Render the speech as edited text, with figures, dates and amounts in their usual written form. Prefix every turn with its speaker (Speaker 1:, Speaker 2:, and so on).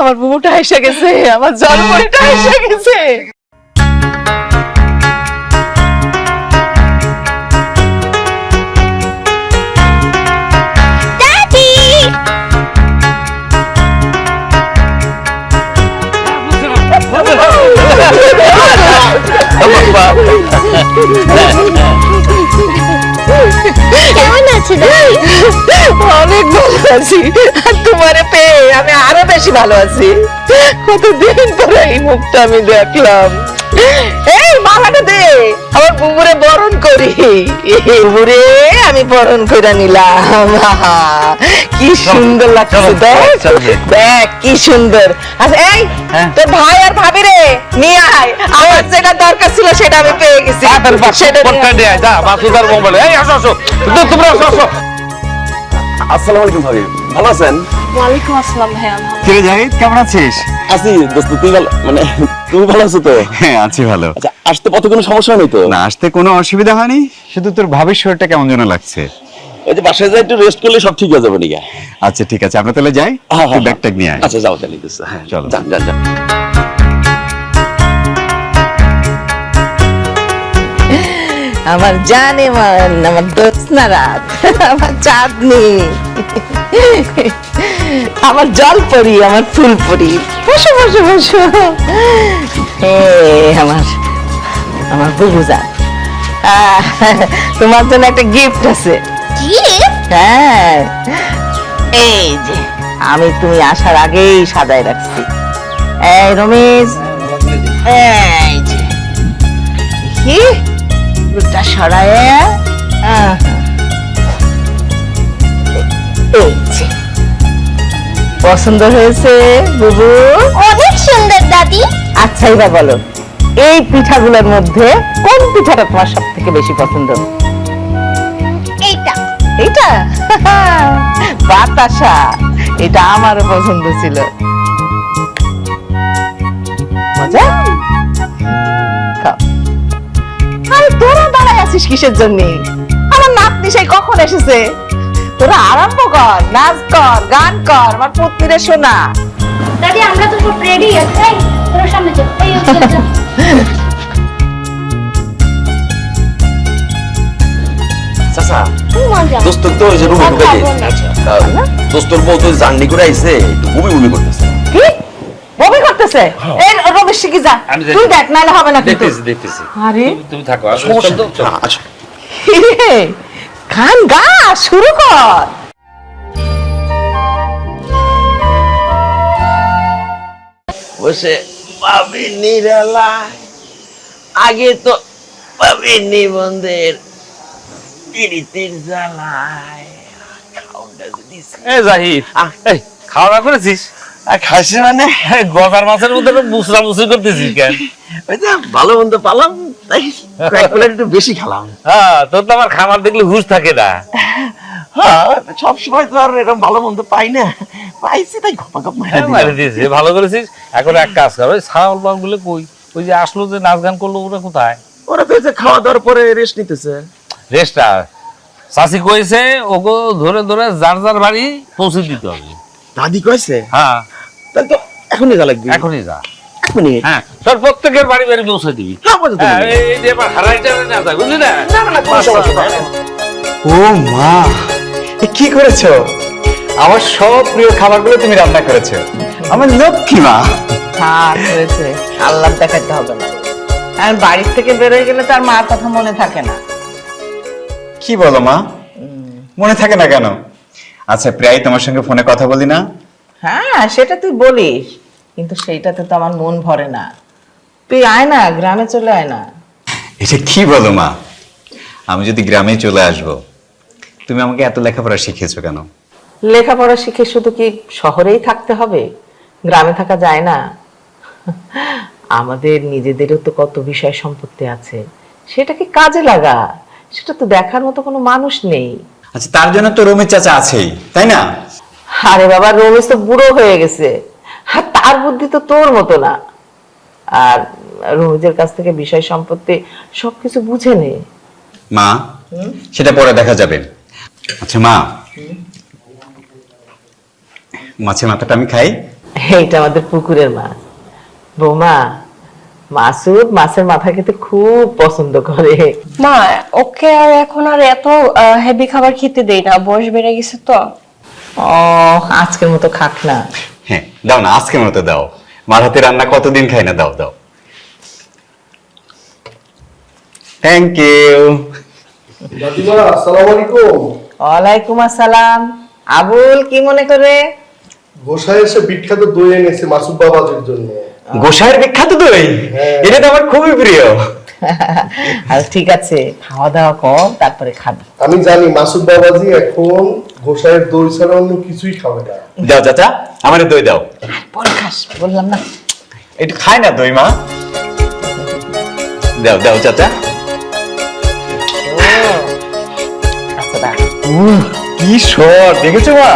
Speaker 1: আমার বুবুটা এসে গেছে, আমার জলপরিটা এসে গেছে।
Speaker 2: কেমন আছো দাদি?
Speaker 1: অনেক ভালো আছি, আর তোমারে পেয়ে আমি আরো বেশি ভালো আছি। কতদিন পরে এই মুখটা আমি দেখলাম। এই মালাটা দে, আমার বুবুরে বরণ করি। বুবুরে আমি বরণ করে নিলাম। কি সুন্দর লাগছে, দেখ কি সুন্দর। আচ্ছা এই তোর ভাই আর ভাবি রে নিয়ে আয়, আমার যেটা দরকার ছিল সেটা আমি পেয়ে গেছি। সেটা
Speaker 3: আসসালামু আলাইকুম ভাবি, ভালো আছেন?
Speaker 2: ওয়ালাইকুম আসসালাম ভাইয়া।
Speaker 4: কিরে জাহিদ, কেমন আছিস?
Speaker 3: আছি দোস্ত, তুই ভালো তুমি ভালো আছো তো?
Speaker 4: হ্যাঁ আছি ভালো।
Speaker 3: আচ্ছা, আসতে পথে কোনো সমস্যা নেই তো?
Speaker 4: না, আসতে কোনো অসুবিধা হয়নি, শুধু তোর ভাবির শরীরটা কেমন যেন লাগছে।
Speaker 3: ওই যে বাসায় যাই একটু রেস্ট করলে সব ঠিক হয়ে যাবে নাকি?
Speaker 4: আচ্ছা ঠিক আছে, আমরা তাহলে যাই, তুই ব্যাগটা নিয়ে আয়।
Speaker 3: আচ্ছা যাও তাহলে দোস্ত, হ্যাঁ
Speaker 4: চলো।
Speaker 3: যান যান যান।
Speaker 1: আমার জানে মান, আমার দোস্না রাত, আমার চাঁদনি, আমার জলপরি, আমার ফুলপরি। বসো বসো বসো। আমার আমার বুবুজান, তোমার জন্য একটা গিফট আছে।
Speaker 2: গিফট?
Speaker 1: হ্যাঁ, এই যে আমি তুমি আসার আগেই সাজায় রাখছি। এই রমেশ, এই যে কি দুটা সরায়, এই যে পছন্দ হয়েছে বুবু?
Speaker 2: অনেক সুন্দর দাদি।
Speaker 1: আচ্ছা এবার বলো, এই পিঠাগুলোর মধ্যে কোন পিঠাটা তোমার সব থেকে বেশি পছন্দ?
Speaker 2: এইটা।
Speaker 1: এইটা? বাতাসা, এটা আমারও পছন্দ ছিল। মজা? খাও। আরে তোরা দাঁড়ায় আছিস কিসের জন্য? আমার নাতনি সেই কখন এসেছে। তোরা আরম্ভ কর, নাচ কর, গান কর, আমার পুত্রীরে শোনা।
Speaker 2: দাদি আমরা তো সব রেডি আছি, তোর সামনে চল। এই চল।
Speaker 3: চাচা,
Speaker 2: মজা।
Speaker 3: দোস্ত তো ওই যে রুমে ঢুকে গেছে। আচ্ছা, দোস্তর বউ তো জার্নি করে আইছে, একটু বমি বমি করতেছে।
Speaker 1: কি বমি করতেছে? এই রমেশ শিখি যা, তুই দেখ নাহলে হবে না কিন্তু।
Speaker 5: দেখতেছি।
Speaker 1: আরে
Speaker 5: তুমি থাকো,
Speaker 3: সমস্যা নেই। আচ্ছা
Speaker 1: হিরে, গান গা, শুরু কর।
Speaker 6: বসে পাবি নিরালায়, আগে তো পাবি নিবন্ধের প্রীতির জ্বালায়। খাওনটা যদি
Speaker 5: এ জাহিদ, এই খাওয়া দাওয়া করেছিস?
Speaker 6: খাসি মানে
Speaker 5: গজার মাছের মধ্যে মুসরা মুসরি করতেছিস কেন?
Speaker 6: ওই যে ভালো মন্দ পালাম, তাই কয়েক প্লেট একটু বেশি খেলাম।
Speaker 5: হ্যাঁ, তোর তো আমার খাবার দেখলে হুঁশ থাকে না।
Speaker 6: হ্যাঁ, সবসময় তো আর এরকম ভালো মন্দ পাই না, পাইছি তাই ঘপা ঘপ
Speaker 5: মারি দিয়েছিস, ভালো করেছিস। এখন এক কাজ কর, ওই ছাগল পাগুলো কই? ওই যে আসলো যে নাচ গান করলো, ওরা কোথায়?
Speaker 6: ওরা তো এই যে খাওয়া দাওয়ার পরে রেস্ট নিতেছে।
Speaker 5: রেস্টটা চাষি কইছে ওগো ধরে ধরে যার যার বাড়ি পৌঁছে দিতে হবে।
Speaker 6: দাদি কইছে?
Speaker 5: হ্যাঁ,
Speaker 6: তাহলে তো এখনই যা লাগবে।
Speaker 5: এখনই যা।
Speaker 6: এক মিনিট।
Speaker 5: হ্যাঁ, তোর প্রত্যেকের বাড়ি বাড়ি পৌঁছে দিবি।
Speaker 6: হ্যাঁ, বুঝতে
Speaker 5: হ্যাঁ,
Speaker 6: পারলাম।
Speaker 5: এই যে এবার হারাইটা না যায়, বুঝলি না?
Speaker 6: না, না, কোনো সমস্যা নেই।
Speaker 4: ও মা, এ কি করেছো? আমার সব প্রিয় খাবারগুলো তুমি রান্না করেছো, আমার লক্ষ্মী মা।
Speaker 1: হ্যাঁ হয়েছে, আল্লাহ দেখাতে হবে না। আর বাড়ির থেকে বেরোয় গেলে তার মার কথা মনে থাকে না।
Speaker 4: কি বলো মা, মনে থাকে না কেন? আচ্ছা, প্রায় তোমার সঙ্গে ফোনে কথা বলি না?
Speaker 1: হ্যাঁ সেটা তুই বলিস, কিন্তু সেইটাতে তো আমার মন ভরে না। তুই আয় না, গ্রামে চলে আয় না।
Speaker 4: এটা কি বলো মা, আমি যদি গ্রামে চলে আসবো, তুমি আমাকে এত লেখাপড়া শিখিয়েছো কেন?
Speaker 1: লেখাপড়া শিখে শুধু কি শহরেই থাকতে হবে? গ্রামে থাকা যায় না? আমাদের নিজেদেরও তো কত বিষয় সম্পত্তি আছে, সেটাকে কাজে লাগা। সেটা তো দেখার মতো কোনো মানুষ নেই।
Speaker 4: আচ্ছা, তার জন্য তো রমেশ চাচা আছেই, তাই না?
Speaker 1: আরে বাবা, রমেশ তো বুড়ো হয়ে গেছে, আর তার বুদ্ধি তো তোর মতো না। আর রমেশের কাছ থেকে বিষয় সম্পত্তি সবকিছু বুঝে নে।
Speaker 4: মা, সেটা পরে দেখা যাবে। আচ্ছা মা, মাছের মাথাটা আমি খাই?
Speaker 1: এইটা আমাদের পুকুরের মাছ। বৌমা, মাসুদ মাছের মাথা খেতে খুব পছন্দ করে।
Speaker 7: মা, ওকে আর এখন আর এত হেভি খাবার খেতে দেই না, বয়স বেড়ে গেছে তো।
Speaker 1: ও, আজকের মতো খাক না।
Speaker 4: হ্যাঁ দাও না, আজকের মতো দাও। মার হাতে রান্না কতদিন খাই না, দাও দাও। Thank you.
Speaker 8: দাদিমা আসসালামু আলাইকুম।
Speaker 1: ওয়ালাইকুম আসসালাম। আবুল কি মনে করে?
Speaker 8: গোসাই এসে বিখ্যাত দই এনেছে মাসুদ বাবাজির জন্য।
Speaker 4: গোসাইয়ের বিখ্যাত দই, এটা তো আমার খুবই প্রিয়।
Speaker 1: আর ঠিক আছে, খাওয়া দাওয়া কর, তারপরে খাবি।
Speaker 8: আমি জানি মাসুদ বাবাজি এখন গোসাইয়ের দই ছাড়া অন্য কিছুই খাবে না।
Speaker 4: দাও চাচা, আমার দই দাও।
Speaker 1: পরে খাস, বললাম না।
Speaker 4: একটু খাই না দই মা। দাও দাও চাচা।
Speaker 1: আচ্ছা, দাঁড়া।
Speaker 4: কি স্বাদ দেখেছো মা?